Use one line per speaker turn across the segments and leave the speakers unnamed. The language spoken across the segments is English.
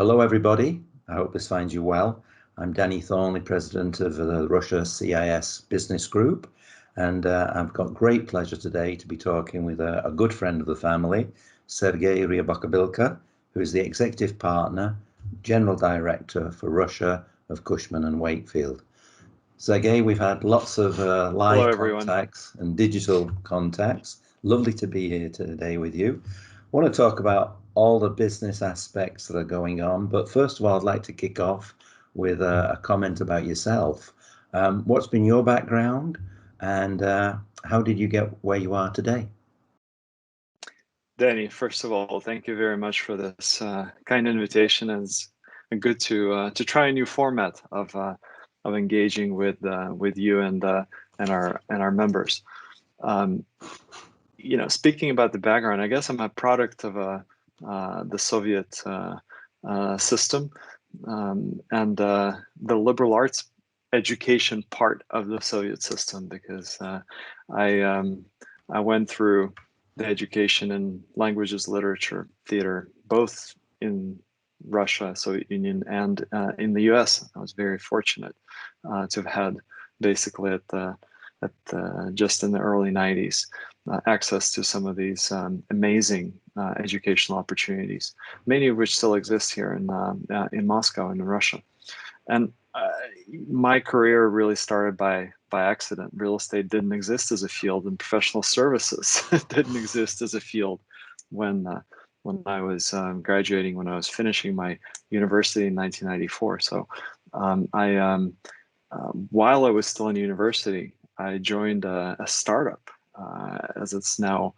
Hello, everybody. I hope this finds you well. I'm Danny Thornley, president of the Russia CIS Business Group, and I've got great pleasure today to be talking with a good friend of the family, Sергei Rябokobылko, who is the executive partner, general director for Russia of Cushman Wakefield. Sergey, we've had lots of live contacts and digital contacts. Lovely to be here today with you. I want to talk about all the business aspects that are going on, but first of all, I'd like to kick off with a comment about yourself. What's been your background, and how did you get where you are today?
Danny, first of all, thank you very much for this kind invitation, and it's good to try a new format of engaging with you and our members. Speaking about the background, I guess I'm a product of the Soviet system and the liberal arts education part of the Soviet system, because I went through the education in languages, literature, theater, both in Russia, Soviet Union, and in the US. I was very fortunate to have had basically just in the early 90s access to some of these amazing educational opportunities, many of which still exist here in Moscow and in Russia. And my career really started by accident. Real estate didn't exist as a field, and professional services didn't exist as a field when I was graduating, when I was finishing my university in 1994. So while I was still in university, I joined a startup, as it's now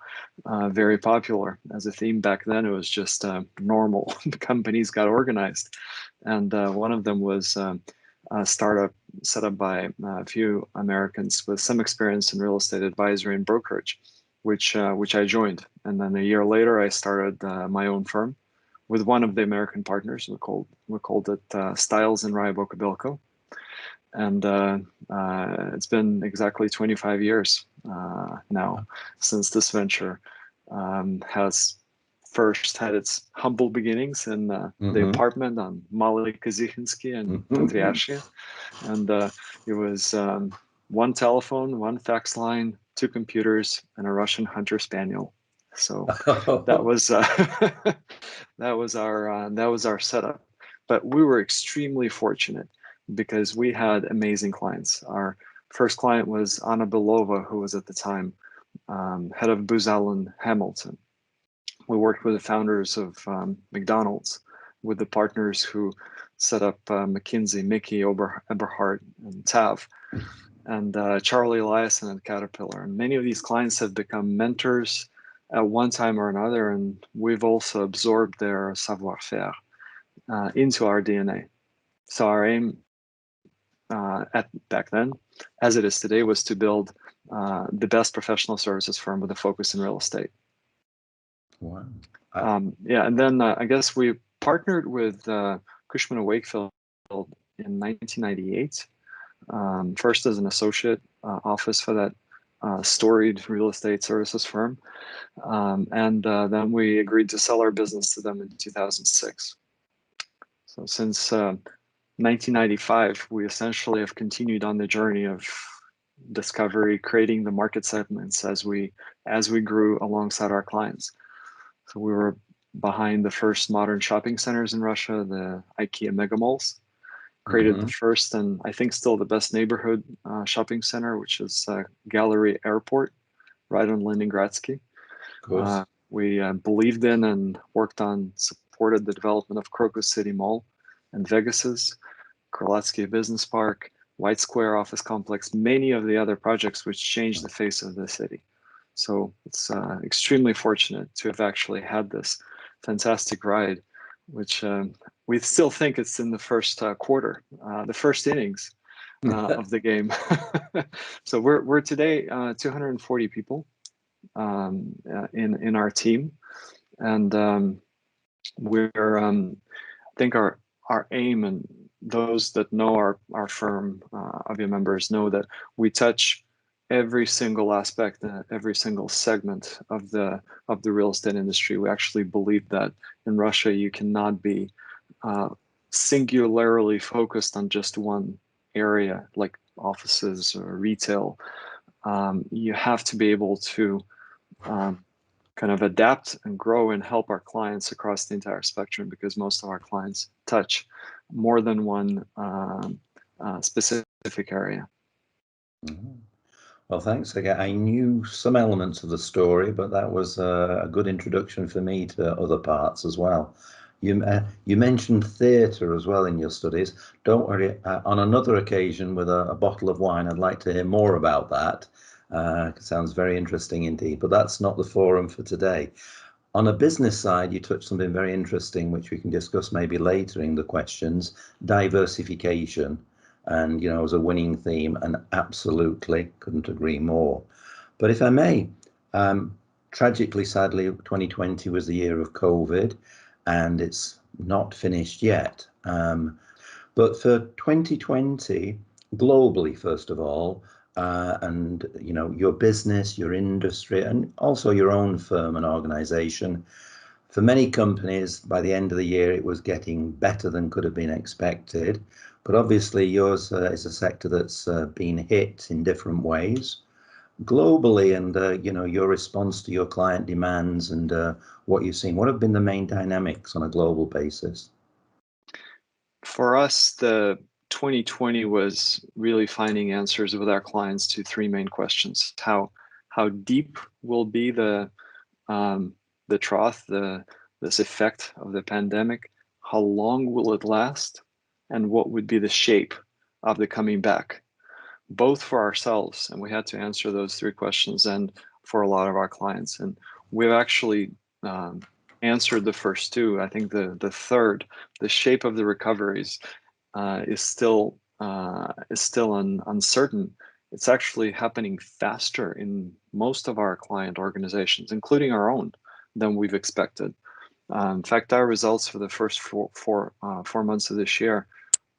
very popular as a theme. Back then, it was just normal. Companies got organized, and one of them was a startup set up by a few Americans with some experience in real estate advisory and brokerage, which I joined. And then a year later, I started my own firm with one of the American partners. We called it Stiles and Rябokobılko. And it's been exactly 25 years now since this venture has first had its humble beginnings in the apartment on Malý Kazikhinsky and Patriarchia. And it was one telephone, one fax line, 2 computers, and a Russian hunter spaniel. So that was our setup. But we were extremely fortunate because we had amazing clients. Our first client was Anna Belova, who was at the time head of Booz Allen Hamilton. We worked with the founders of McDonald's, with the partners who set up McKinsey, Mickey, Eberhard, and Tav, and Charlie Eliason at Caterpillar. And many of these clients have become mentors at one time or another, and we've also absorbed their savoir-faire into our DNA. So our aim back then, as it is today, was to build the best professional services firm with a focus in real estate.
Wow.
And then I guess we partnered with Cushman Wakefield in 1998, first as an associate office for that storied real estate services firm. And then we agreed to sell our business to them in 2006. So since 1995, we essentially have continued on the journey of discovery, creating the market segments as we grew alongside our clients. So we were behind the first modern shopping centers in Russia, the IKEA mega malls, created the first and I think still the best neighborhood shopping center, which is Gallery Airport, right on Leningradsky. We believed in and supported the development of Crocus City Mall and Vegas's, Krolatsky Business Park, White Square Office Complex, many of the other projects which changed the face of the city. So it's extremely fortunate to have actually had this fantastic ride, which we still think it's in the first quarter, the first innings of the game. So we're today 240 people in our team, and we're I think our aim, and those that know our firm, of your members, know that we touch every single aspect, every single segment of the real estate industry. We actually believe that in Russia you cannot be singularly focused on just one area, like offices or retail. You have to be able to kind of adapt and grow and help our clients across the entire spectrum, because most of our clients touch more than one specific area.
Mm-hmm. Well, thanks again. I knew some elements of the story, but that was a good introduction for me to other parts as well. You mentioned theatre as well in your studies. Don't worry, on another occasion with a bottle of wine, I'd like to hear more about that. It sounds very interesting indeed, but that's not the forum for today. On a business side, you touched something very interesting, which we can discuss maybe later in the questions, diversification. And, you know, as a winning theme, and absolutely couldn't agree more. But if I may, tragically, sadly, 2020 was the year of COVID, and it's not finished yet. But for 2020, globally, first of all, and, you know, your business, your industry, and also your own firm and organization, for many companies, by the end of the year, it was getting better than could have been expected. But obviously yours is a sector that's been hit in different ways globally, and you know, your response to your client demands and what you've seen. What have been the main dynamics on a global basis?
For us, the 2020 was really finding answers with our clients to three main questions: how deep will be the trough, this effect of the pandemic? How long will it last? And what would be the shape of the coming back, both for ourselves, and we had to answer those three questions, and for a lot of our clients. And we've actually answered the first two. I think the third, the shape of the recoveries, is still uncertain. It's actually happening faster in most of our client organizations, including our own, than we've expected. In fact, our results for the first four months of this year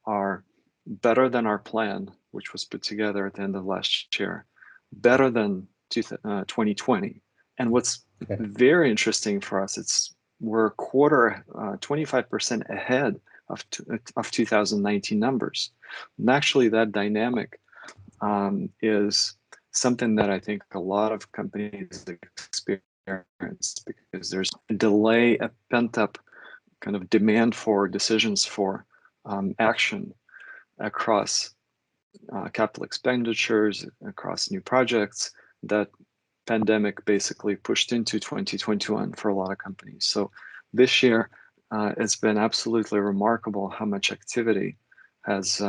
are better than our plan, which was put together at the end of last year, better than 2020. And what's very interesting for us, we're a quarter, 25% ahead of 2019 numbers. And actually that dynamic is something that I think a lot of companies experience, because there's a delay, a pent-up kind of demand for decisions for action across capital expenditures, across new projects that pandemic basically pushed into 2021 for a lot of companies. So this year, it's been absolutely remarkable how much activity has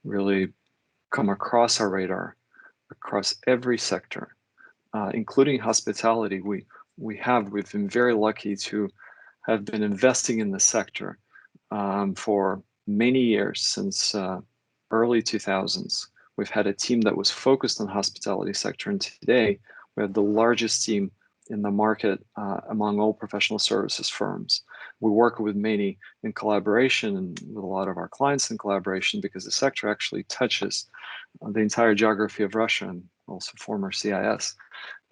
really come across our radar, across every sector, including hospitality. We've been very lucky to have been investing in the sector for many years, since early 2000s. We've had a team that was focused on hospitality sector, and today we have the largest team in the market among all professional services firms. We work with many in collaboration, and with a lot of our clients in collaboration, because the sector actually touches the entire geography of Russia and also former CIS.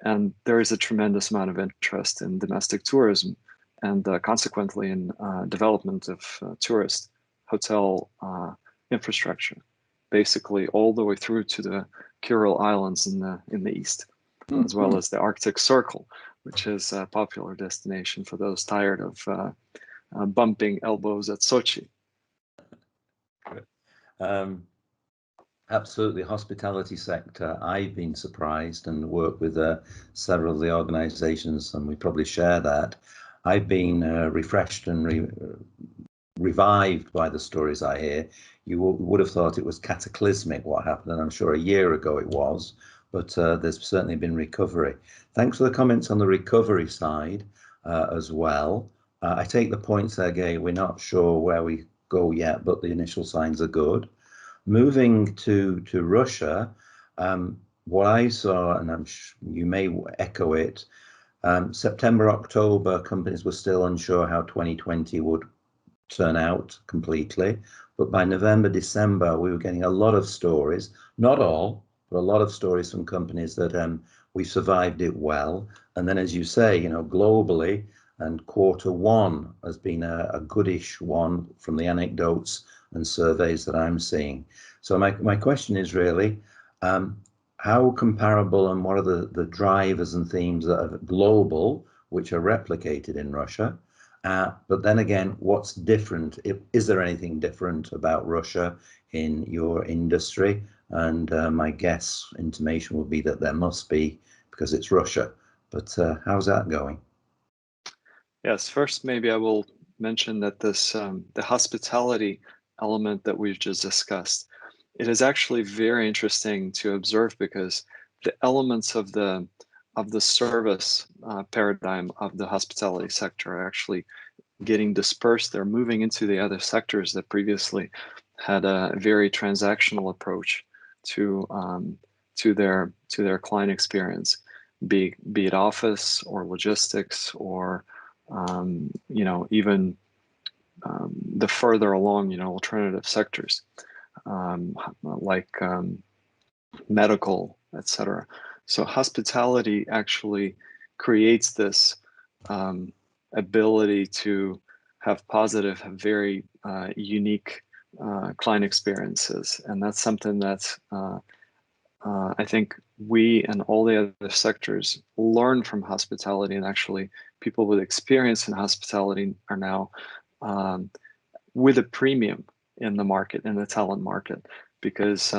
And there is a tremendous amount of interest in domestic tourism, and consequently in development of tourist hotel infrastructure, basically all the way through to the Kuril Islands in the east, as well as the Arctic Circle, which is a popular destination for those tired of bumping elbows at Sochi.
Absolutely, hospitality sector. I've been surprised and worked with several of the organizations, and we probably share that. I've been refreshed and revived by the stories I hear. You would have thought it was cataclysmic what happened, and I'm sure a year ago it was, but there's certainly been recovery. Thanks for the comments on the recovery side as well. I take the point, Sergey, we're not sure where we go yet, but the initial signs are good. Moving to Russia, what I saw, and you may echo it, September, October, companies were still unsure how 2020 would turn out completely. But by November, December, we were getting a lot of stories, not all, but a lot of stories from companies that we survived it well. And then, as you say, you know, globally, and Q1 has been a goodish one from the anecdotes and surveys that I'm seeing. So my question is really, how comparable and what are the drivers and themes that are global, which are replicated in Russia? But then again, what's different? Is there anything different about Russia in your industry? And my guess, intimation would be that there must be, because it's Russia. But how's that going?
Yes, first maybe I will mention that this the hospitality element that we've just discussed, it is actually very interesting to observe because the elements of the service paradigm of the hospitality sector are actually getting dispersed. They're moving into the other sectors that previously had a very transactional approach to their client experience, be it office or logistics or even the further along alternative sectors like medical, etc. So hospitality actually creates this ability to have positive, very unique client experiences, and that's something that I think we and all the other sectors learn from hospitality, and actually people with experience in hospitality are now with a premium in the market, in the talent market, because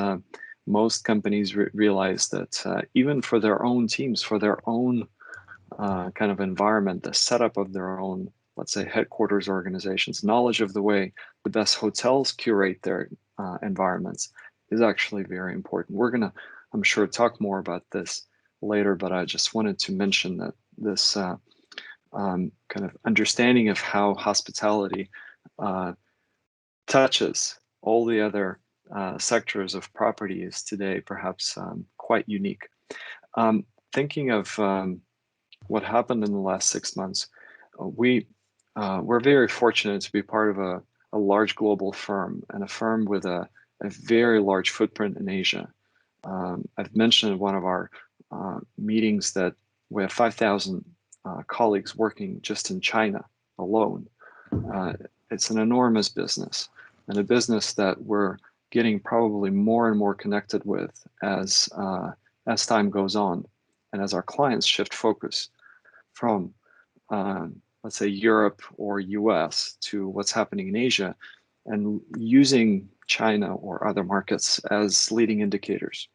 most companies realize that even for their own teams, for their own kind of environment, the setup of their own, let's say, headquarters organizations, knowledge of the way the best hotels curate their environments is actually very important. We're gonna, I'm sure, talk more about this later, but I just wanted to mention that this kind of understanding of how hospitality touches all the other sectors of property is today perhaps quite unique. Thinking of what happened in the last 6 months, we're very fortunate to be part of a large global firm, and a firm with a very large footprint in Asia. I've mentioned in one of our meetings that we have 5,000 colleagues working just in China alone. It's an enormous business, and a business that we're getting probably more and more connected with as time goes on, and as our clients shift focus from let's say Europe or US to what's happening in Asia, and using China or other markets as leading indicators.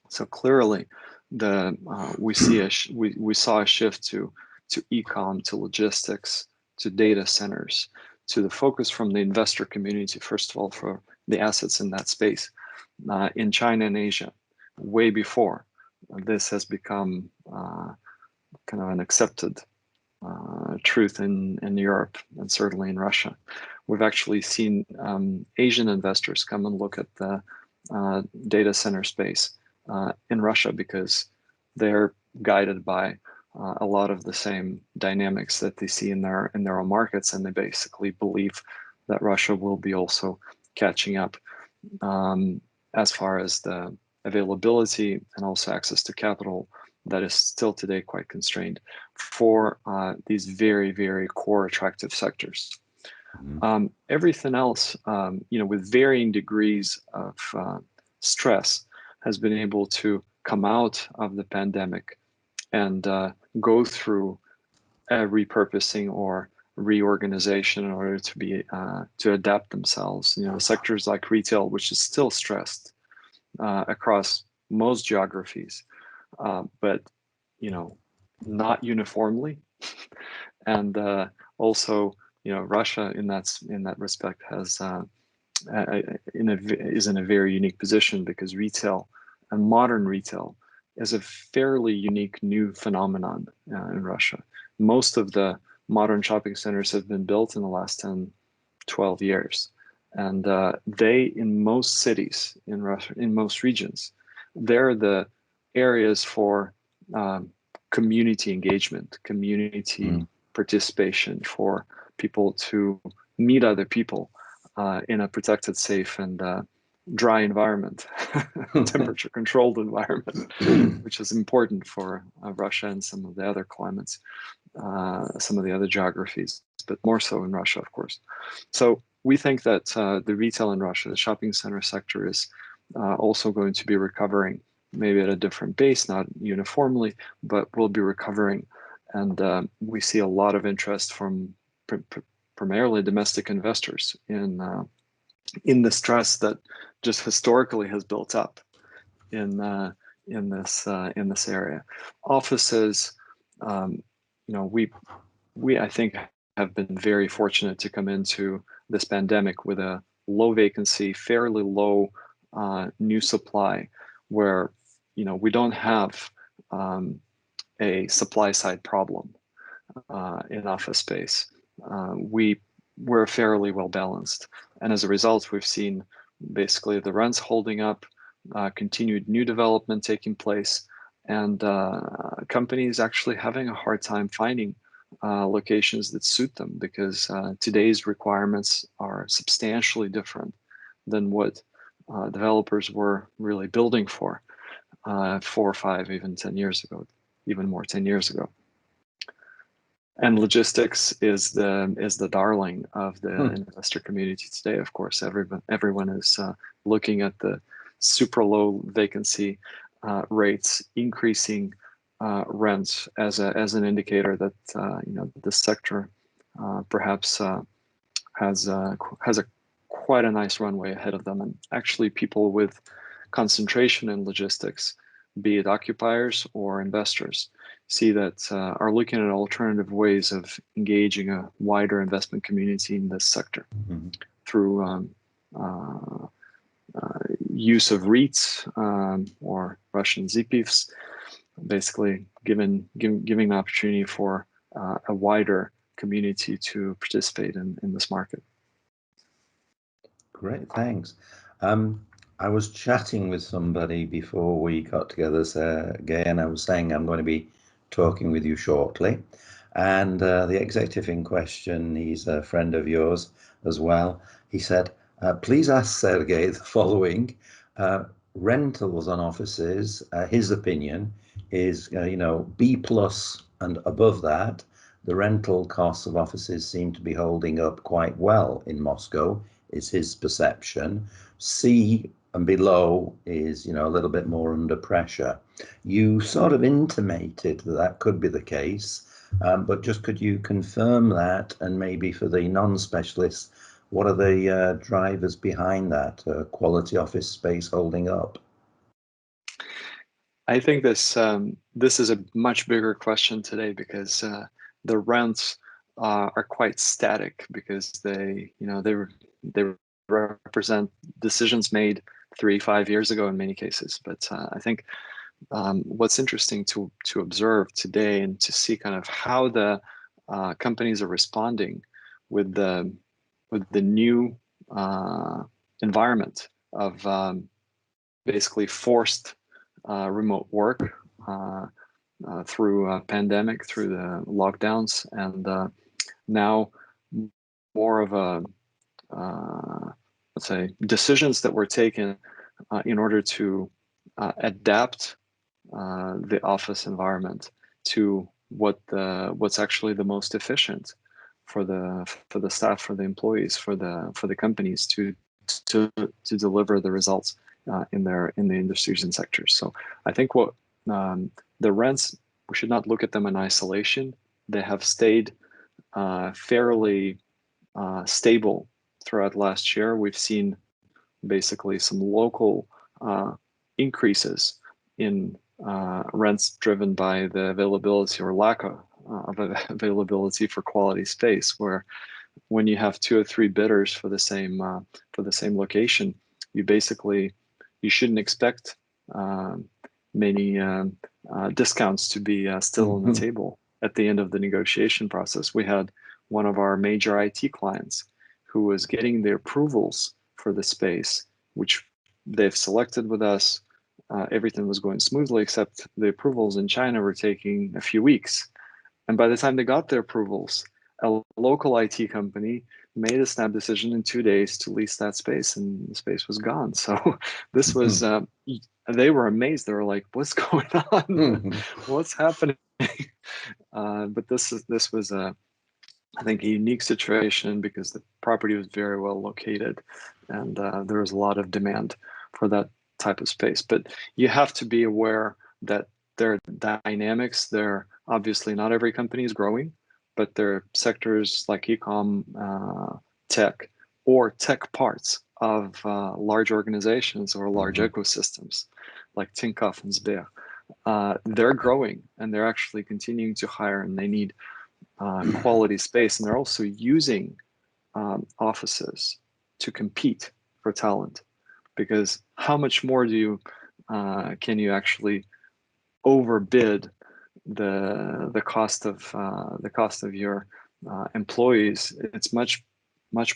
So clearly, we saw a shift to e-com, to logistics, to data centers, to the focus from the investor community, first of all, for the assets in that space in China and Asia, way before this has become kind of an accepted truth in Europe and certainly in Russia. We've actually seen Asian investors come and look at the data center space in Russia because they're guided by a lot of the same dynamics that they see in their own markets, and they basically believe that Russia will be also catching up as far as the availability and also access to capital that is still today quite constrained for these very, very core attractive sectors. Mm-hmm. Everything else, with varying degrees of stress, has been able to come out of the pandemic and go through a repurposing or reorganization in order to be to adapt themselves. Sectors like retail, which is still stressed across most geographies, but not uniformly, and also Russia in that respect has is in a very unique position because retail and modern retail is a fairly unique new phenomenon in Russia. Most of the modern shopping centers have been built in the last 10, 12 years. And they, in most cities in Russia, in most regions, they're the areas for community engagement, community participation, for people to meet other people in a protected, safe, and dry environment, temperature controlled environment, which is important for Russia and some of the other climates. some of the other geographies, but more so in Russia, of course. So we think that the retail in Russia, the shopping center sector, is also going to be recovering, maybe at a different pace, not uniformly, but will be recovering. And we see a lot of interest from primarily domestic investors in the stress that just historically has built up in this area. Offices, we I think have been very fortunate to come into this pandemic with a low vacancy, fairly low new supply, where we don't have a supply side problem in office space. We're fairly well balanced, and as a result, we've seen basically the rents holding up, continued new development taking place, and companies actually having a hard time finding locations that suit them, because today's requirements are substantially different than what developers were really building for 4 or 5, even 10 years ago, even more 10 years ago. And logistics is the darling of the investor community today. Of course, everyone is looking at the super low vacancy rates, increasing rents as an indicator that the sector perhaps has quite a nice runway ahead of them. And actually, people with concentration in logistics, be it occupiers or investors, see that are looking at alternative ways of engaging a wider investment community in this sector through use of REITs or Russian ZPIFs, basically giving the opportunity for a wider community to participate in this market.
Great, thanks. I was chatting with somebody before we got together, Sergey, and I was saying I'm going to be talking with you shortly. And the executive in question, he's a friend of yours as well. He said, please ask Sergey the following. Rentals on offices, his opinion is, B+ and above that, the rental costs of offices seem to be holding up quite well in Moscow, is his perception. C and below is, a little bit more under pressure. You sort of intimated that could be the case, but just could you confirm that, and maybe for the non-specialists, what are the drivers behind that quality office space holding up?
I think this is a much bigger question today, because the rents are quite static, because they represent decisions made 3-5 years ago in many cases. But I think what's interesting to observe today and to see kind of how the companies are responding with the new environment of basically forced remote work through a pandemic, through the lockdowns, and now more of a let's say decisions that were taken in order to adapt the office environment to what's actually the most efficient for the staff, for the employees, for the companies to deliver the results in the industries and sectors. So I think the rents, we should not look at them in isolation. They have stayed fairly stable throughout last year. We've seen basically some local increases in rents driven by the availability or lack of availability for quality space, where when you have 2 or 3 bidders for the same location, you shouldn't expect many discounts to be still on the table at the end of the negotiation process. We had one of our major IT clients who was getting the approvals for the space, which they've selected with us. Everything was going smoothly, except the approvals in China were taking a few weeks. And by the time they got their approvals, a local IT company made a snap decision in 2 days to lease that space, and the space was gone. So this was, they were amazed. They were like, what's going on? What's happening? But this was I think a unique situation because the property was very well located, and there was a lot of demand for that type of space. But you have to be aware that there are dynamics. There obviously not every company is growing, but there are sectors like e-com, tech, or tech parts of large organizations or large ecosystems like Tinkoff and Sber. They're growing and they're actually continuing to hire, and they need quality space, and they're also using offices to compete for talent, because how much more do you can you actually overbid the cost of your employees? It's much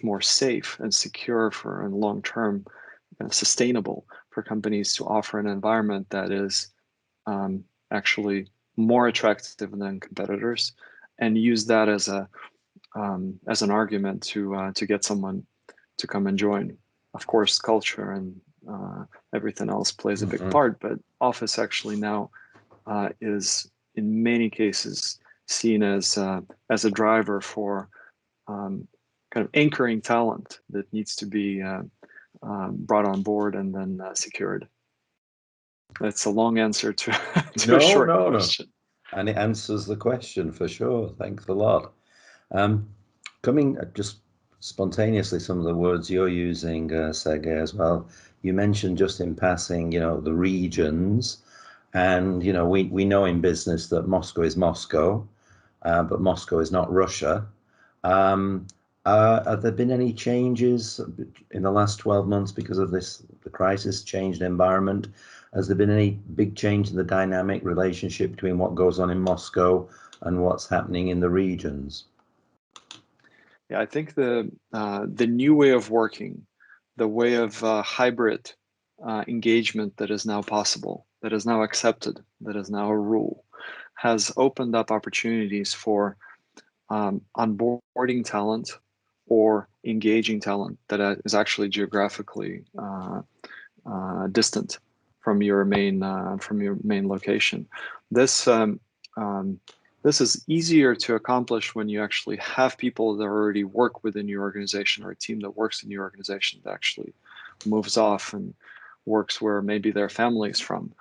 more safe and secure for and long term sustainable for companies to offer an environment that is actually more attractive than competitors, and use that as an argument to get someone to come and join. Of course, culture and everything else plays a big part, but office actually now is in many cases seen as a driver for kind of anchoring talent that needs to be brought on board and then secured. That's a long answer to a short question.
And it answers the question for sure. Thanks a lot. Coming just spontaneously, some of the words you're using, Sergey, as well. You mentioned just in passing, the regions, and we know in business that Moscow is Moscow, but Moscow is not Russia. Have there been any changes in the last 12 months because of the crisis, changed environment? Has there been any big change in the dynamic relationship between what goes on in Moscow and what's happening in the regions?
Yeah, I think the new way of working, the way of hybrid engagement that is now possible, that is now accepted, that is now a rule, has opened up opportunities for onboarding talent or engaging talent that is actually geographically distant from your main location. This is easier to accomplish when you actually have people that already work within your organization, or a team that works in your organization that actually moves off and works where maybe their family is from.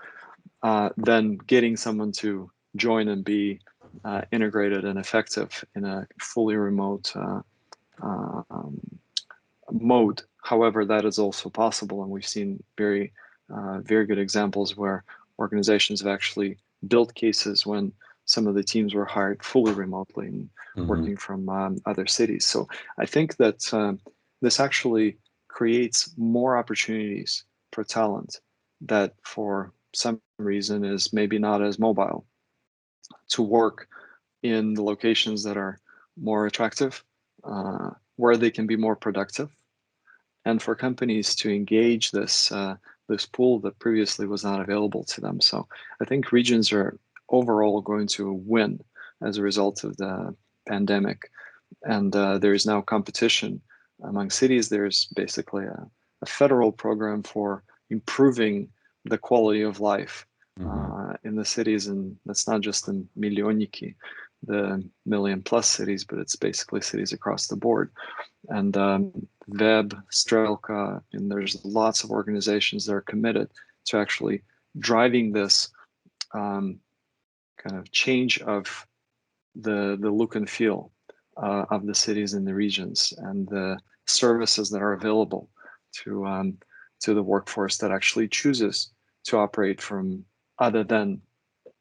Then getting someone to join and be integrated and effective in a fully remote mode. However, that is also possible, and we've seen very good examples where organizations have actually built cases when some of the teams were hired fully remotely and working from other cities. So I think that this actually creates more opportunities for talent that for some reason is maybe not as mobile to work in the locations that are more attractive, where they can be more productive, and for companies to engage this pool that previously was not available to them. So I think regions are overall going to win as a result of the pandemic, and there is now competition among cities. There's basically a federal program for improving the quality of life in the cities, and that's not just in Milyonniki, the million-plus cities, but it's basically cities across the board. And Web, Strelka, and there's lots of organizations that are committed to actually driving this kind of change of the look and feel of the cities and the regions, and the services that are available to the workforce that actually chooses to operate from other than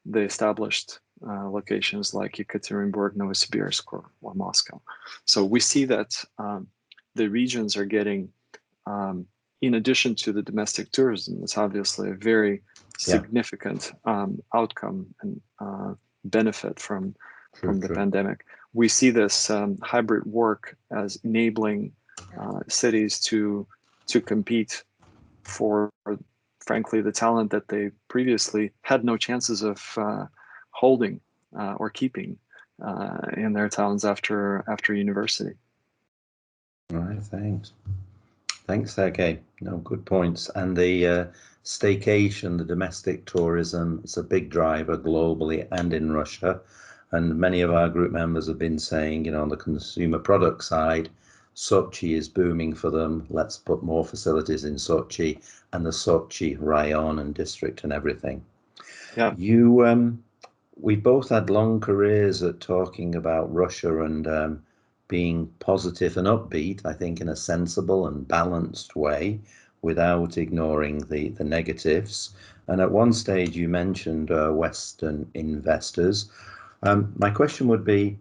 the established locations like Yekaterinburg, Novosibirsk, or Moscow. So we see that the regions are getting, in addition to the domestic tourism, it's obviously a very significant outcome and benefit from the pandemic. We see this hybrid work as enabling cities to compete for, frankly, the talent that they previously had no chances of holding or keeping in their towns after university.
All right, thanks, Sergey. No, good points. And the staycation, the domestic tourism, it's a big driver globally and in Russia. And many of our group members have been saying, you know, on the consumer product side, Sochi is booming for them. Let's put more facilities in Sochi and the Sochi rayon and district and everything.
Yeah.
We both had long careers at talking about Russia and being positive and upbeat, I think, in a sensible and balanced way, without ignoring the negatives. And at one stage you mentioned Western investors. My question would be,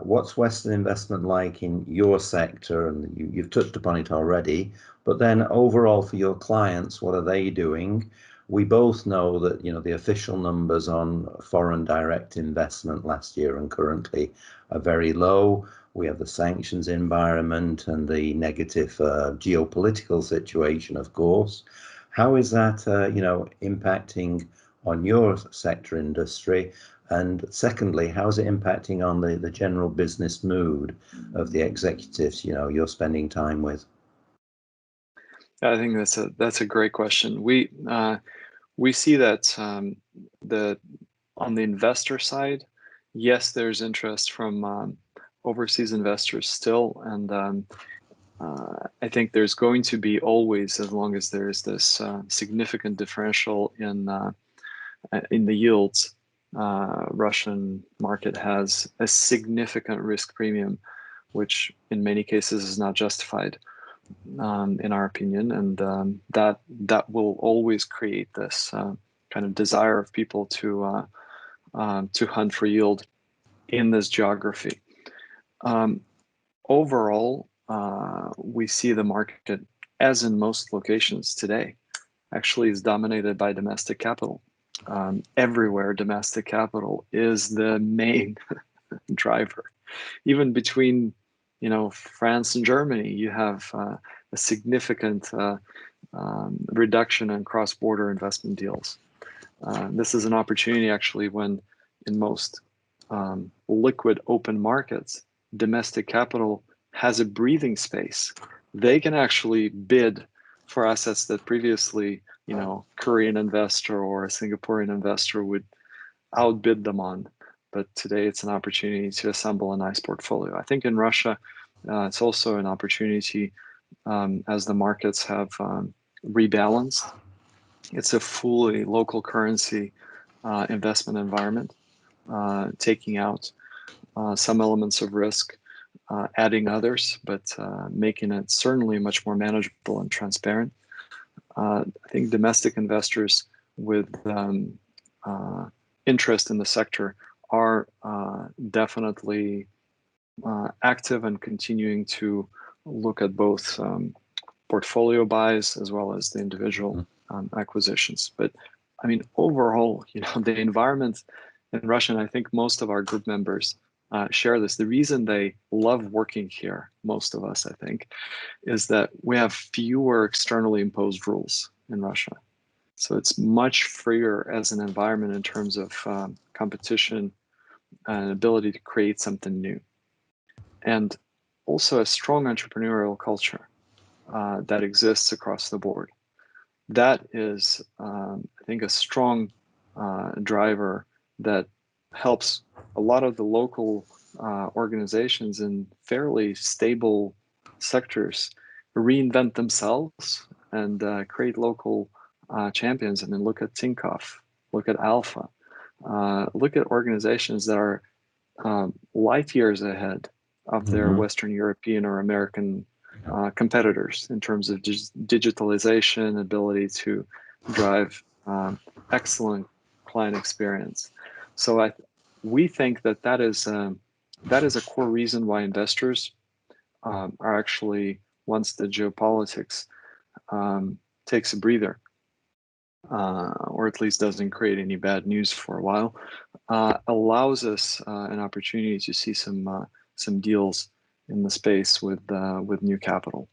what's Western investment like in your sector? And you've touched upon it already, but then overall for your clients, what are they doing? We both know that, you know, the official numbers on foreign direct investment last year and currently are very low. We have the sanctions environment and the negative geopolitical situation, of course. How is that, you know, impacting on your sector industry? And secondly, how is it impacting on the general business mood of the executives, you know, you're spending time with?
I think that's a great question. We see that on the investor side, yes, there's interest from overseas investors still, and I think there's going to be always, as long as there is this significant differential in the yields. Russian market has a significant risk premium, which in many cases is not justified, in our opinion, and that will always create this kind of desire of people to hunt for yield in this geography. Overall, we see the market, as in most locations today, actually is dominated by domestic capital. Everywhere domestic capital is the main driver. Even between, you know, France and Germany, you have a significant reduction in cross-border investment deals. This is an opportunity actually when in most liquid open markets, domestic capital has a breathing space. They can actually bid for assets that previously, you know, Korean investor or a Singaporean investor would outbid them on. But today it's an opportunity to assemble a nice portfolio. I think in Russia, it's also an opportunity as the markets have rebalanced. It's a fully local currency investment environment, taking out some elements of risk, adding others, but making it certainly much more manageable and transparent. I think domestic investors with interest in the sector are definitely active and continuing to look at both portfolio buys as well as the individual acquisitions. But I mean, overall, you know, the environment in Russia, and I think most of our group members share this. The reason they love working here, most of us, I think, is that we have fewer externally imposed rules in Russia. So it's much freer as an environment in terms of competition and ability to create something new. And also a strong entrepreneurial culture that exists across the board. That is, I think, a strong driver that helps a lot of the local organizations in fairly stable sectors reinvent themselves and create local champions. I mean, look at Tinkoff, look at Alpha, look at organizations that are light years ahead of their Western European or American competitors in terms of digitalization, ability to drive excellent client experience. So we think that is a core reason why investors are actually, once the geopolitics takes a breather, or at least doesn't create any bad news for a while, allows us an opportunity to see some deals in the space with new capital.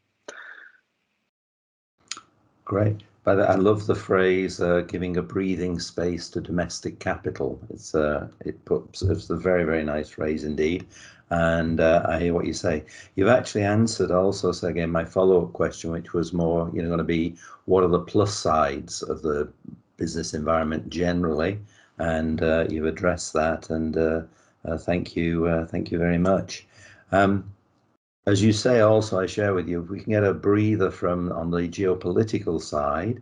Great. But I love the phrase giving a breathing space to domestic capital. It's a very, very nice phrase indeed. And I hear what you say. You've actually answered also, Sergey, my follow-up question, which was more, you know, going to be what are the plus sides of the business environment generally? And you've addressed that. And Thank you very much. As you say, also, I share with you, if we can get a breather from on the geopolitical side,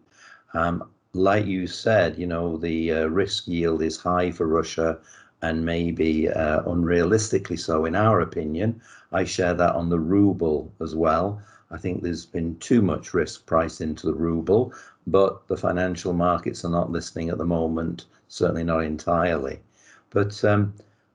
like you said, you know, the risk yield is high for Russia and maybe unrealistically so, in our opinion. I share that on the ruble as well. I think there's been too much risk priced into the ruble, but the financial markets are not listening at the moment, certainly not entirely. But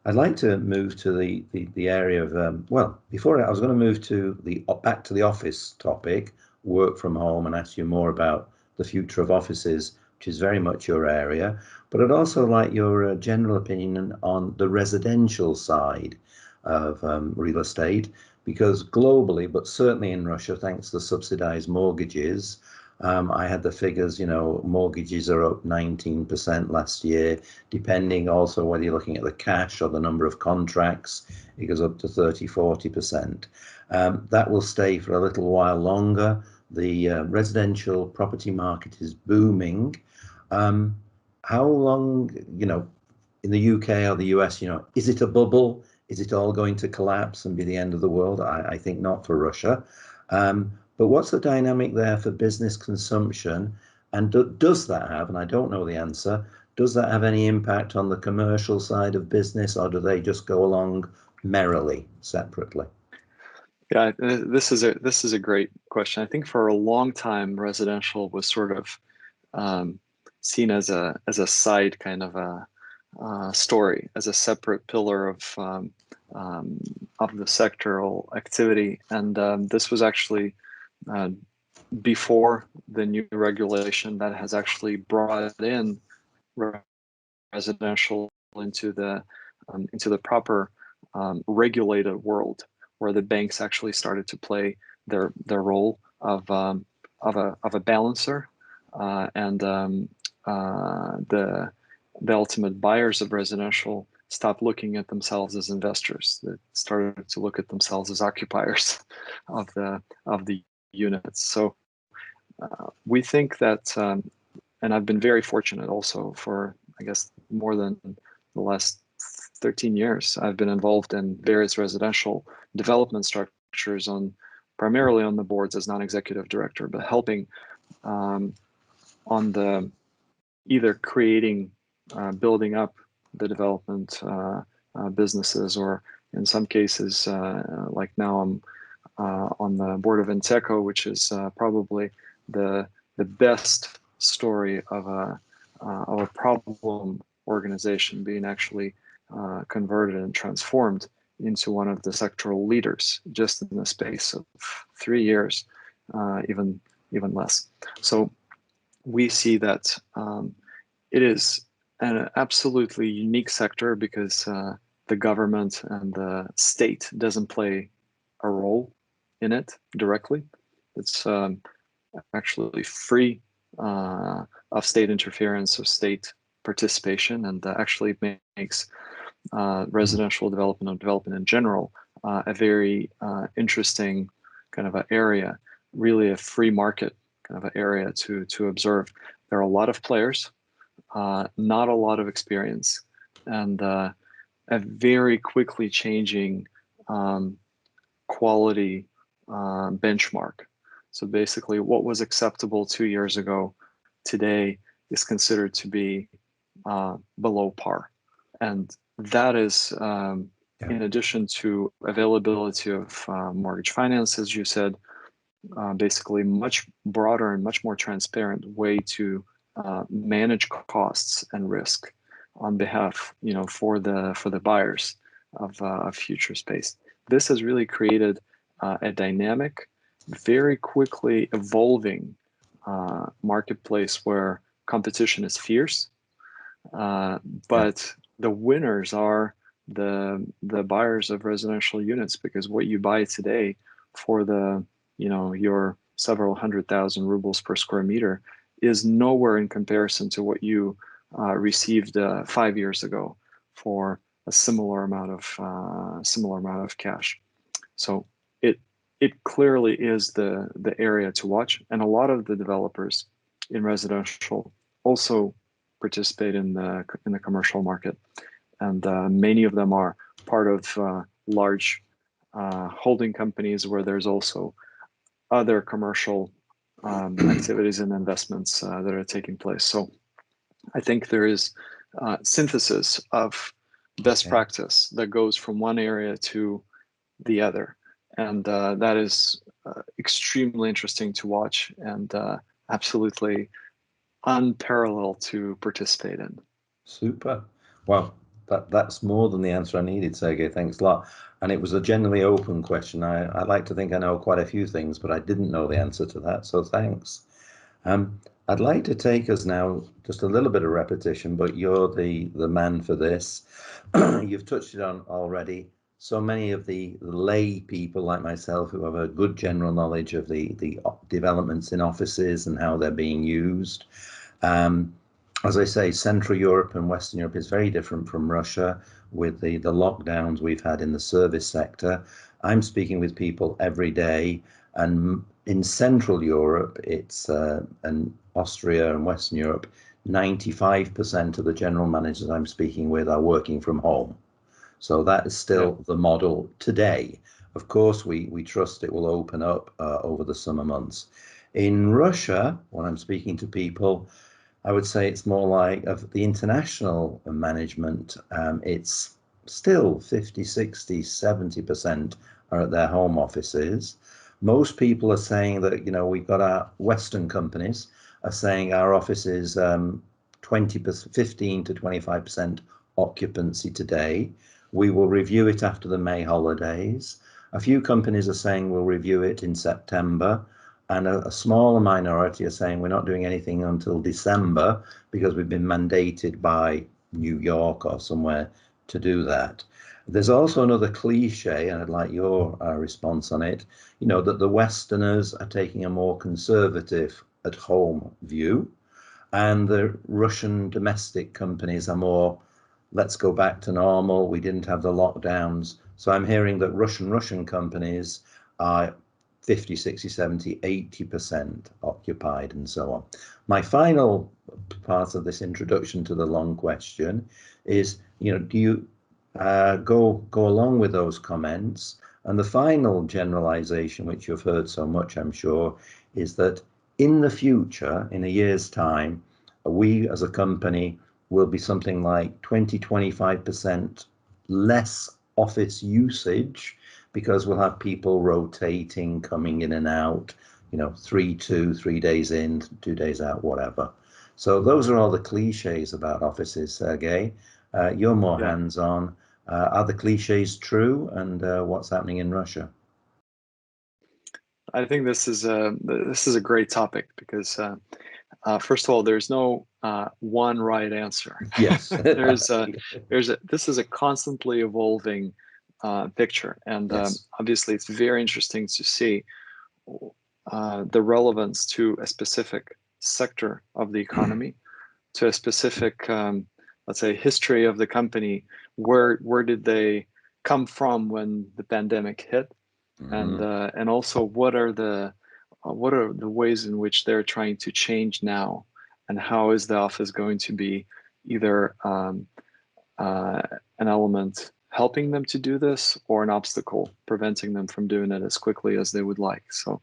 I'd like to move to the area of, well, before I was going to move to back to the office topic, work from home, and ask you more about the future of offices, which is very much your area. But I'd also like your general opinion on the residential side of real estate, because globally, but certainly in Russia, thanks to subsidized mortgages, I had the figures, you know, mortgages are up 19% last year, depending also whether you're looking at the cash or the number of contracts, it goes up to 30-40%. That will stay for a little while longer. The residential property market is booming. How long, you know, in the UK or the US, you know, is it a bubble? Is it all going to collapse and be the end of the world? I think not for Russia. But what's the dynamic there for business consumption? And does that have, and I don't know the answer, does that have any impact on the commercial side of business, or do they just go along merrily, separately?
Yeah, this is a great question. I think for a long time, residential was sort of seen as a side kind of a story, as a separate pillar of the sectoral activity, and this was actually before the new regulation that has actually brought in residential into the proper regulated world, where the banks actually started to play their role of a balancer, and the ultimate buyers of residential stopped looking at themselves as investors. They started to look at themselves as occupiers of the units. So we think that, and I've been very fortunate also for, I guess, more than the last 13 years, I've been involved in various residential development structures, primarily on the boards as non-executive director, but helping on the either creating, building up the development businesses, or in some cases, like now I'm on the board of Inteco, which is probably the best story of a problem organization being actually converted and transformed into one of the sectoral leaders just in the space of 3 years, even less. So we see that it is an absolutely unique sector because the government and the state doesn't play a role in it directly. It's actually free of state interference or state participation, and actually makes residential development or development in general a very interesting kind of an area, really a free market kind of an area to observe. There are a lot of players, not a lot of experience, and a very quickly changing quality benchmark. So basically what was acceptable 2 years ago today is considered to be below par. And that is in addition to availability of mortgage finance, as you said, basically much broader and much more transparent way to manage costs and risk on behalf, for the buyers of future space. This has really created a dynamic, very quickly evolving marketplace where competition is fierce, but the winners are the buyers of residential units, because what you buy today for your several 100,000 rubles per square meter is nowhere in comparison to what you received 5 years ago for a similar amount of cash. So it clearly is the area to watch, and a lot of the developers in residential also participate in the commercial market, and many of them are part of large holding companies where there's also other commercial activities and investments that are taking place. So I think there is synthesis of best practice that goes from one area to the other. And that is extremely interesting to watch and absolutely unparalleled to participate in.
Super. Well, that's more than the answer I needed, Sergey. Thanks a lot. And it was a generally open question. I like to think I know quite a few things, but I didn't know the answer to that, so thanks. I'd like to take us now, just a little bit of repetition, but you're the man for this. You've touched it on already. So many of the lay people like myself who have a good general knowledge of the developments in offices and how they're being used. As I say, Central Europe and Western Europe is very different from Russia with the lockdowns we've had in the service sector. I'm speaking with people every day, and in Central Europe, it's and Austria and Western Europe, 95% of the general managers I'm speaking with are working from home. So that is still the model today. Of course, we trust it will open up over the summer months. In Russia, when I'm speaking to people, I would say it's more like of the international management, it's still 50, 60, 70% are at their home offices. Most people are saying that, we've got our Western companies are saying our office is 15 to 25% occupancy today. We will review it after the May holidays. A few companies are saying we'll review it in September, and a smaller minority are saying we're not doing anything until December because we've been mandated by New York or somewhere to do that. There's also another cliche, and I'd like your response on it, that the Westerners are taking a more conservative at-home view, and the Russian domestic companies are more, let's go back to normal, we didn't have the lockdowns. So I'm hearing that Russian companies are 50, 60, 70, 80% occupied and so on. My final part of this introduction to the long question is, do you go along with those comments? And the final generalization, which you've heard so much, I'm sure, is that in the future, in a year's time, we as a company will be something like 20, 25% less office usage because we'll have people rotating, coming in and out, 3 days in, 2 days out, whatever. So those are all the cliches about offices, Sergey. You're more hands-on. Are the cliches true, and what's happening in Russia?
I think this is a great topic because first of all, there's no one right answer.
Yes.
This is a constantly evolving picture, and obviously it's very interesting to see the relevance to a specific sector of the economy, to a specific, let's say, history of the company. Where did they come from when the pandemic hit, and also what are the ways in which they're trying to change now, and how is the office going to be either an element helping them to do this or an obstacle preventing them from doing it as quickly as they would like. So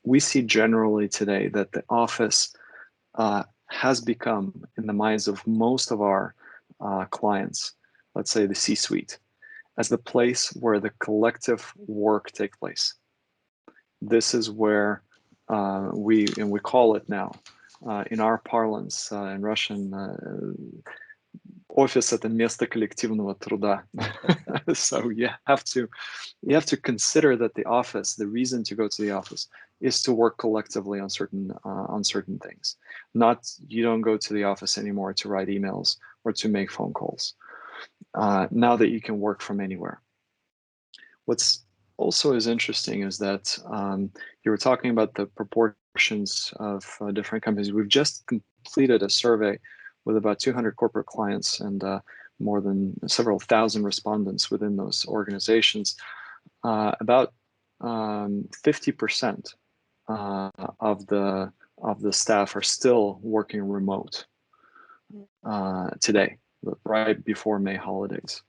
we see generally today that the office has become, in the minds of most of our clients, let's say the C-suite, as the place where the collective work takes place. This is where we call it now, in our parlance, in Russian, офис — это место коллективного труда. So you have to consider that the office, the reason to go to the office, is to work collectively on certain things. Not, you don't go to the office anymore to write emails or to make phone calls. Now that you can work from anywhere. What's also is interesting is that you were talking about the proportions of different companies. We've just completed a survey with about 200 corporate clients and more than several thousand respondents within those organizations. About 50% of the staff are still working remote today. right before May holidays.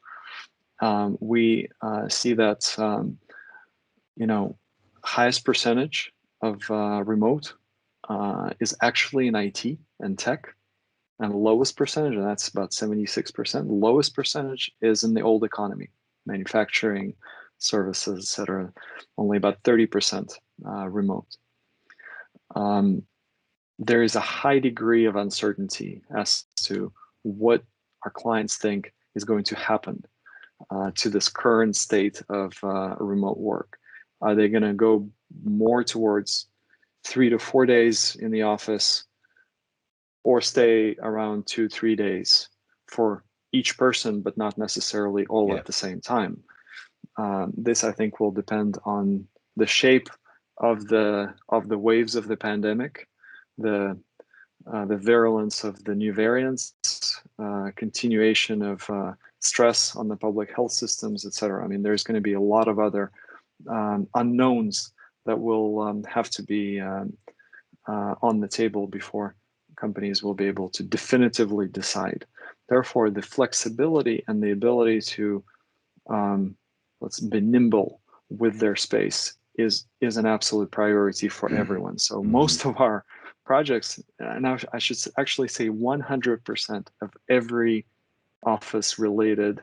We see that, highest percentage of remote is actually in IT and tech, and the lowest percentage, and that's about 76%, lowest percentage is in the old economy, manufacturing, services, etc. Only about 30% remote. There is a high degree of uncertainty as to what our clients think is going to happen to this current state of remote work. Are they going to go more towards 3 to 4 days in the office, or stay around 2-3 days for each person, but not necessarily all at the same time? This, I think, will depend on the shape of the waves of the pandemic, the virulence of the new variants, continuation of stress on the public health systems, etc. I mean, there's going to be a lot of other unknowns that will have to be on the table before companies will be able to definitively decide. Therefore, the flexibility and the ability to let's be nimble with their space is an absolute priority for everyone. So most of our projects, now I should actually say 100% of every office-related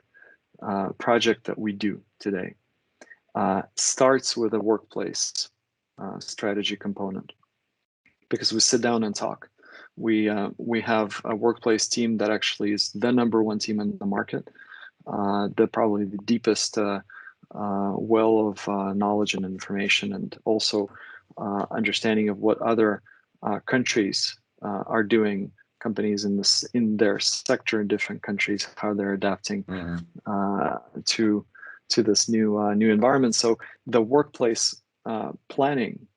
project that we do today starts with a workplace strategy component, because we sit down and talk. We have a workplace team that actually is the #1 team in the market, probably the deepest well of knowledge and information, and also understanding of what other countries are doing, companies in their sector in different countries, how they're adapting to this new environment. So the workplace planning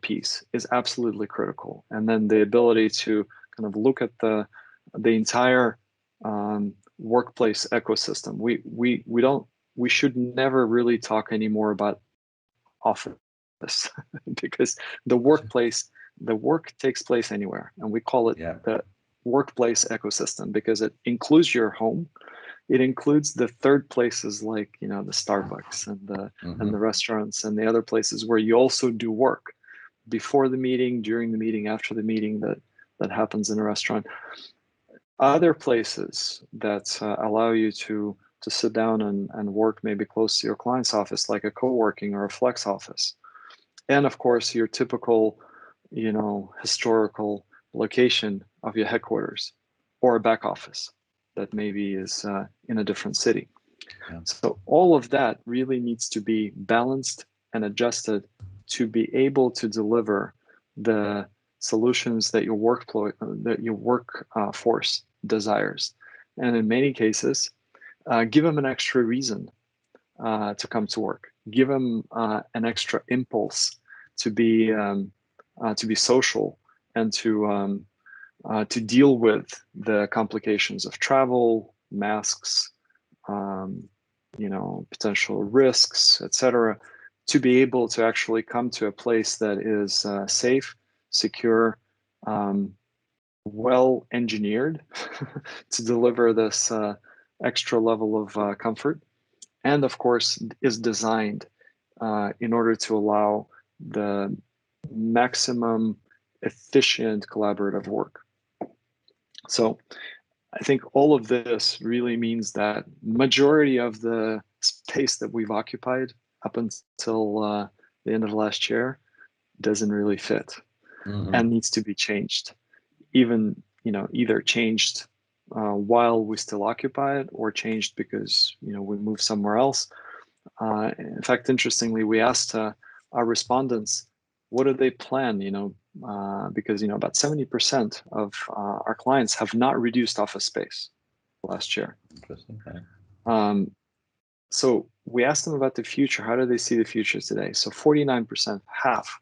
piece is absolutely critical, and then the ability to kind of look at the entire workplace ecosystem. We should never really talk anymore about office because the work takes place anywhere, and we call it the workplace ecosystem because it includes your home. It includes the third places like the Starbucks and the restaurants and the other places where you also do work before the meeting, during the meeting, after the meeting that happens in a restaurant. Other places that allow you to sit down and work maybe close to your client's office, like a co-working or a flex office. And of course, your typical, historical location of your headquarters or a back office that maybe is in a different city. Yeah. So all of that really needs to be balanced and adjusted to be able to deliver the solutions that your workforce desires. And in many cases, give them an extra reason to come to work. Give them an extra impulse to be social and to deal with the complications of travel, masks, potential risks, etc., to be able to actually come to a place that is safe, secure, well engineered to deliver this extra level of comfort, and of course is designed in order to allow the maximum efficient collaborative work. So I think all of this really means that majority of the space that we've occupied up until the end of last year doesn't really fit and needs to be changed. Even, either changed while we still occupy it, or changed because, we moved somewhere else. In fact, interestingly, we asked our respondents, what do they plan, because, about 70% of our clients have not reduced office space last year.
Interesting. Okay.
So we asked them about the future. How do they see the future today? So 49%, half,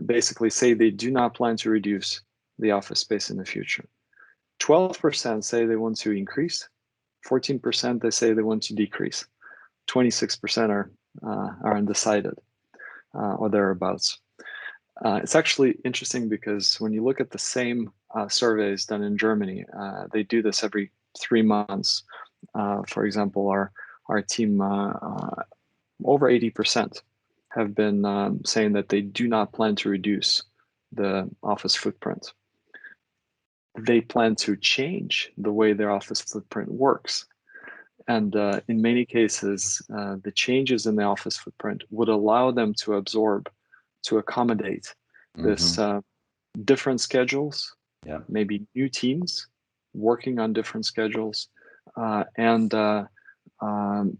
basically say they do not plan to reduce the office space in the future. 12% say they want to increase. 14% they say they want to decrease. 26% are undecided or thereabouts. It's actually interesting because when you look at the same surveys done in Germany, they do this every 3 months. For example, our team, over 80% have been saying that they do not plan to reduce the office footprint. They plan to change the way their office footprint works. And in many cases, the changes in the office footprint would allow them to absorb, to accommodate this different schedules, maybe new teams working on different schedules, and the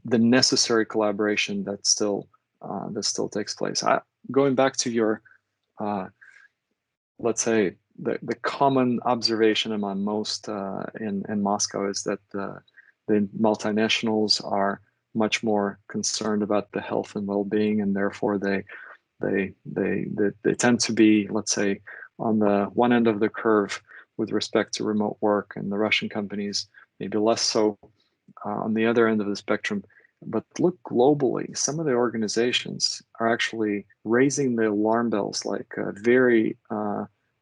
necessary collaboration that still takes place. Going back to your, let's say, the common observation among most in Moscow is that the multinationals are much more concerned about the health and well-being, and therefore they tend to be, let's say, on the one end of the curve with respect to remote work, and the Russian companies maybe less so on the other end of the spectrum. But look globally, some of the organizations are actually raising the alarm bells, like very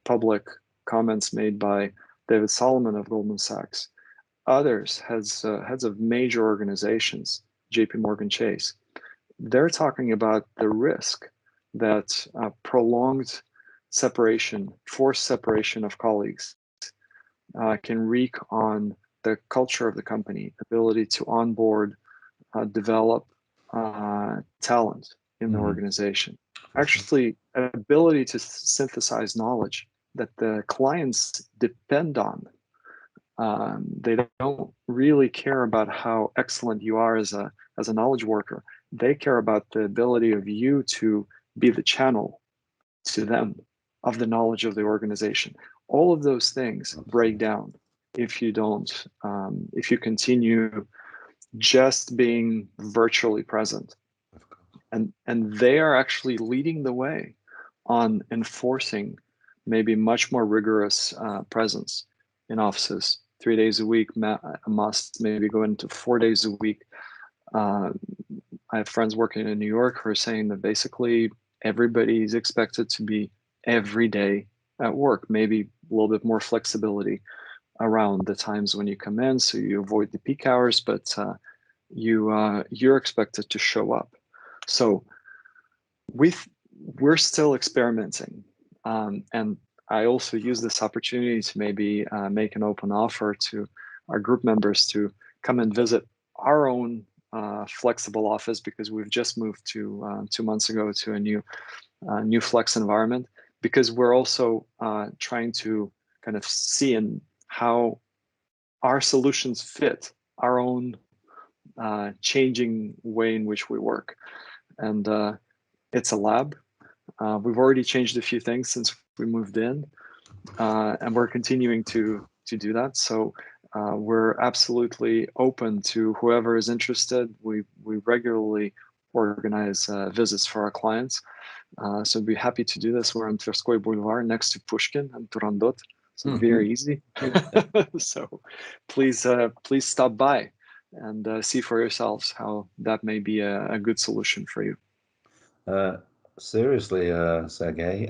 public comments made by David Solomon of Goldman Sachs. Others, heads of major organizations, JP Morgan Chase, they're talking about the risk that prolonged separation, forced separation of colleagues can wreak on the culture of the company, ability to onboard, develop talent in the organization. Actually, ability to synthesize knowledge that the clients depend on. They don't really care about how excellent you are as a knowledge worker. They care about the ability of you to be the channel to them of the knowledge of the organization. All of those things break down if you don't, if you continue just being virtually present. And they are actually leading the way on enforcing maybe much more rigorous presence in offices. 3 days a week, must maybe go into 4 days a week. I have friends working in New York who are saying that basically everybody is expected to be every day at work, maybe a little bit more flexibility around the times when you come in, so you avoid the peak hours, but you're expected to show up. So we're still experimenting, and I also use this opportunity to maybe make an open offer to our group members to come and visit our own flexible office, because we've just moved to 2 months ago to a new flex environment, because we're also trying to kind of see in how our solutions fit our own changing way in which we work. And it's a lab. We've already changed a few things since we moved in, and we're continuing to do that. So we're absolutely open to whoever is interested. We regularly organize visits for our clients. So be happy to do this. We're on Tverskoy Boulevard next to Pushkin and Turandot. So very easy. So please stop by and see for yourselves how that may be a good solution for you.
Seriously, Sergey,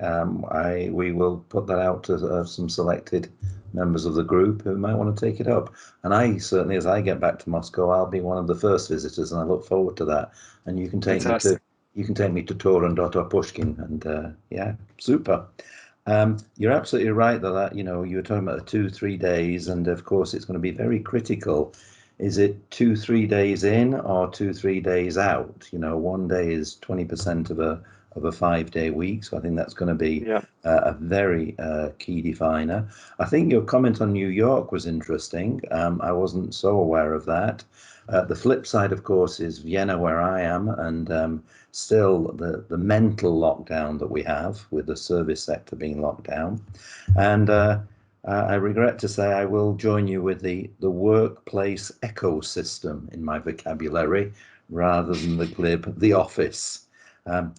we will put that out to some selected members of the group who might want to take it up. And I certainly, as I get back to Moscow, I'll be one of the first visitors, and I look forward to that. And you can take me to Turandot or Pushkin, and yeah, super. You're absolutely right that you were talking about the 2-3 days, and of course it's going to be very critical. Is it 2-3 days in or 2-3 days out? 1 day is 20% of a 5-day week, so I think that's going to be a very key definer. I think your comment on New York was interesting. I wasn't so aware of that. The flip side, of course, is Vienna, where I am, and still the mental lockdown that we have with the service sector being locked down. And I regret to say I will join you with the workplace ecosystem in my vocabulary rather than the glib, the office.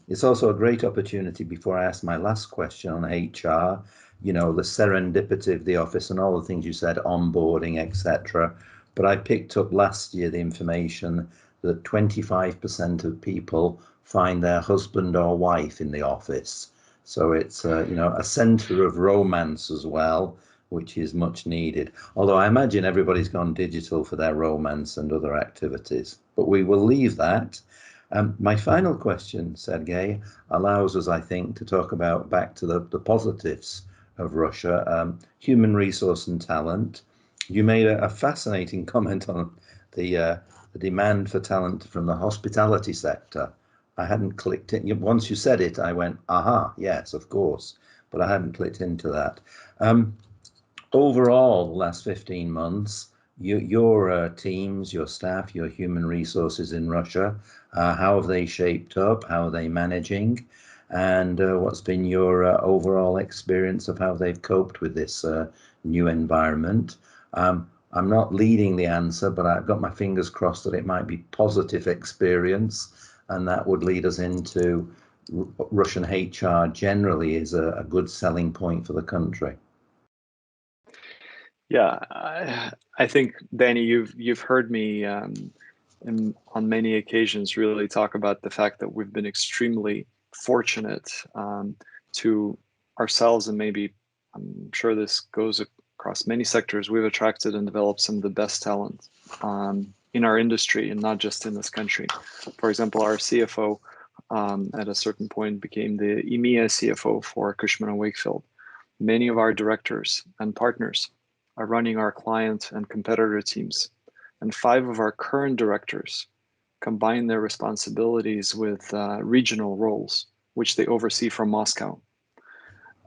It's also a great opportunity, before I ask my last question on HR, the serendipity of the office and all the things you said, onboarding, etc. But I picked up last year the information that 25% of people find their husband or wife in the office. So it's, a center of romance as well. which is much needed. Although I imagine everybody's gone digital for their romance and other activities, but we will leave that. My final question, Sergey, allows us, I think, to talk about back to the positives of Russia, human resource and talent. You made a fascinating comment on the demand for talent from the hospitality sector. I hadn't clicked it. Once you said it, I went, aha, yes, of course, but I hadn't clicked into that. Overall, the last 15 months, your teams, your staff, your human resources in Russia, how have they shaped up? How are they managing? And what's been your overall experience of how they've coped with this new environment? I'm not leading the answer, but I've got my fingers crossed that it might be positive experience, and that would lead us into Russian HR generally is a good selling point for the country.
Yeah, I think, Danny, you've heard me on many occasions really talk about the fact that we've been extremely fortunate to ourselves, and maybe I'm sure this goes across many sectors. We've attracted and developed some of the best talent in our industry, and not just in this country. For example, our CFO at a certain point became the EMEA CFO for Cushman Wakefield. Many of our directors and partners are running our client and competitor teams, and 5 of our current directors combine their responsibilities with regional roles, which they oversee from Moscow.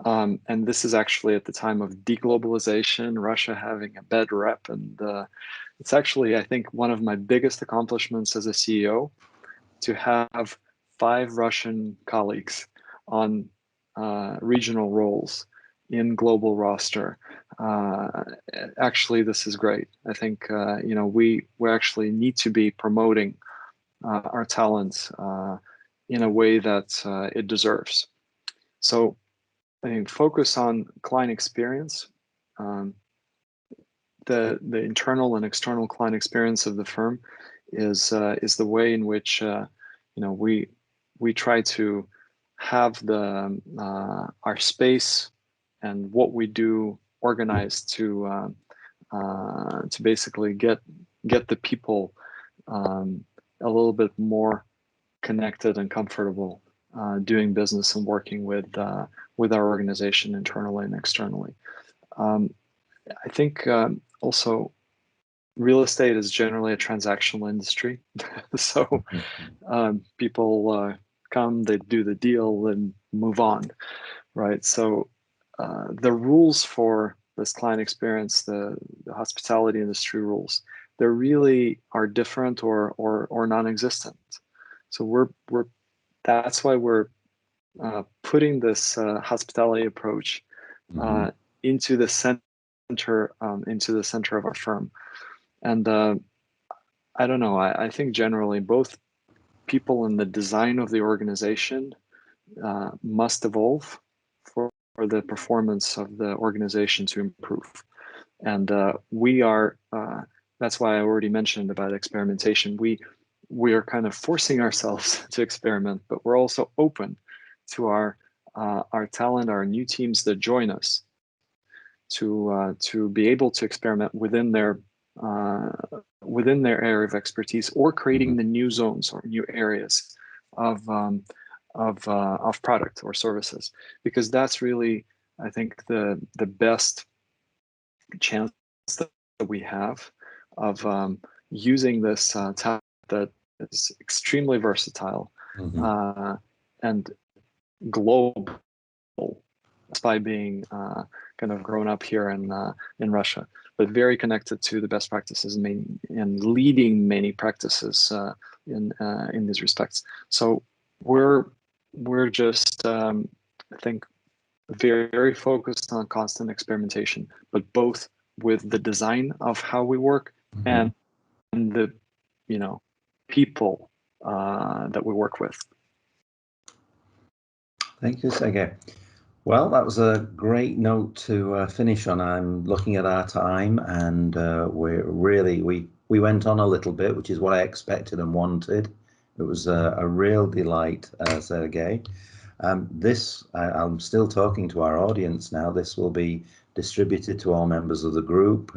And this is actually at the time of deglobalization, Russia having a bad rep. And it's actually, I think, one of my biggest accomplishments as a CEO to have 5 Russian colleagues on regional roles in global roster. Actually, this is great. I think we actually need to be promoting our talent in a way that it deserves. So I think focus on client experience, the internal and external client experience of the firm is the way in which we try to have our space and what we do organized to basically get the people a little bit more connected and comfortable doing business and working with our organization internally and externally. I think also real estate is generally a transactional industry. So people come, they do the deal and move on, right? So the rules for this client experience, the hospitality industry rules, they really are different or non-existent. So that's why we're putting this hospitality approach into the center of our firm. And I don't know, I think generally both people and the design of the organization must evolve for the performance of the organization to improve. And we are, that's why I already mentioned about experimentation. We are kind of forcing ourselves to experiment, but we're also open to our talent, our new teams that join us to be able to experiment within their area of expertise, or creating the new zones or new areas of product or services, because that's really, I think, the best chance that we have of using this talent that is extremely versatile and global, by being kind of grown up here in Russia, but very connected to the best practices and leading many practices in these respects. So we're just I think very, very focused on constant experimentation, but both with the design of how we work and the people that we work with.
Thank you, Sergey. Well, that was a great note to finish on. I'm looking at our time, and we went on a little bit, which is what I expected and wanted. It was a real delight, Sergey. I'm still talking to our audience now. This will be distributed to all members of the group.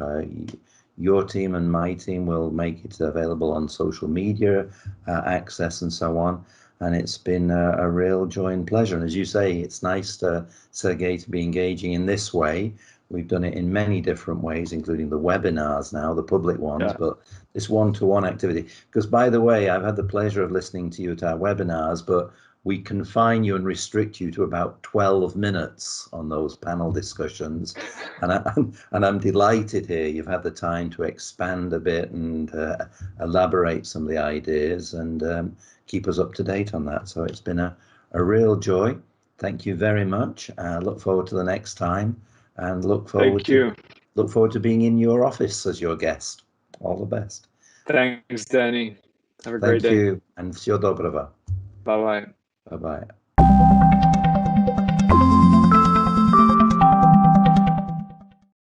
Your team and my team will make it available on social media, access and so on. And it's been a real joy and pleasure. And as you say, it's nice, Sergey, to be engaging in this way. We've done it in many different ways, including the webinars now, the public ones, but this one-to-one activity. Because, by the way, I've had the pleasure of listening to you at our webinars, but we confine you and restrict you to about 12 minutes on those panel discussions. And I'm delighted here you've had the time to expand a bit and elaborate some of the ideas and keep us up to date on that. So it's been a real joy. Thank you very much. Look forward to the next time. And look forward to being in your office as your guest. All the best.
Thanks, Danny. Have a great day.
Thank you, and всего доброго.
Bye-bye.
Bye-bye.